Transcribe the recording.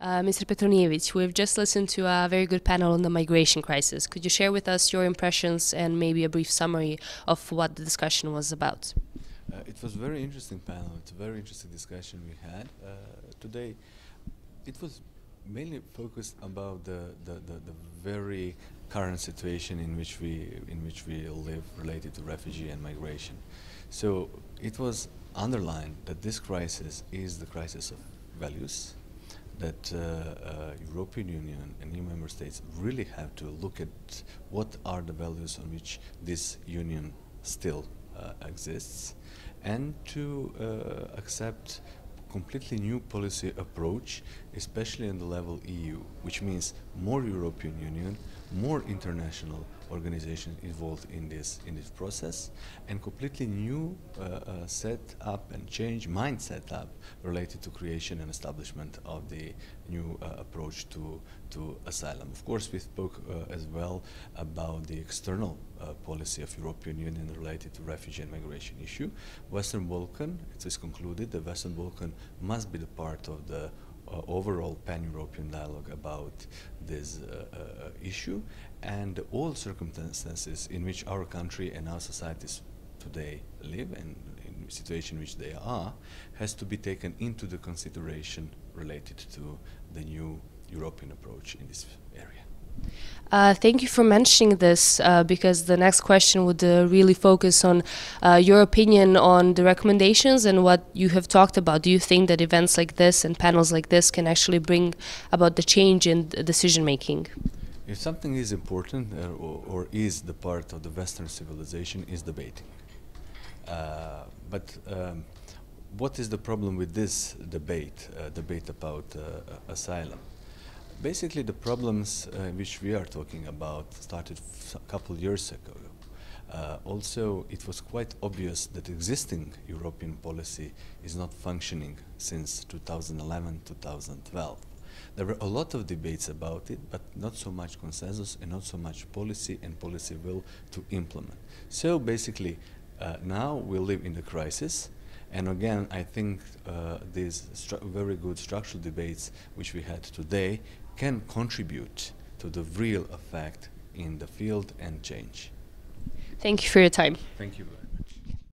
Mr. Petronijević, we've just listened to a very good panel on the migration crisis. Could you share with us your impressions and maybe a brief summary of what the discussion was about? It was a very interesting panel. It's a very interesting discussion we had today. It was mainly focused about the very current situation in which we live, related to refugee and migration. So it was underlined that this crisis is the crisis of values, that European Union and new member states really have to look at what are the values on which this union still exists, and to accept completely new policy approach, especially on the level EU, which means more European Union, more international organizations involved in this process, and completely new set up and change mindset up related to creation and establishment of the new approach to asylum. Of course, we spoke as well about the external policy of European Union related to refugee and migration issue. Western Balkan, it is concluded that Western Balkan must be the part of the overall pan-European dialogue about this issue, and all circumstances in which our country and our societies today live and in the situation in which they are has to be taken into the consideration related to the new European approach in this area. Thank you for mentioning this, because the next question would really focus on your opinion on the recommendations and what you have talked about. Do you think that events like this and panels like this can actually bring about the change in decision making? If something is important or is the part of the Western civilization, is debating. But what is the problem with this debate about asylum? Basically, the problems which we are talking about started a couple of years ago. Also, it was quite obvious that existing European policy is not functioning since 2011-2012. There were a lot of debates about it, but not so much consensus and not so much policy and policy will to implement. So basically, now we live in the crisis. And again, I think these very good structural debates which we had today can contribute to the real effect in the field and change. Thank you for your time. Thank you.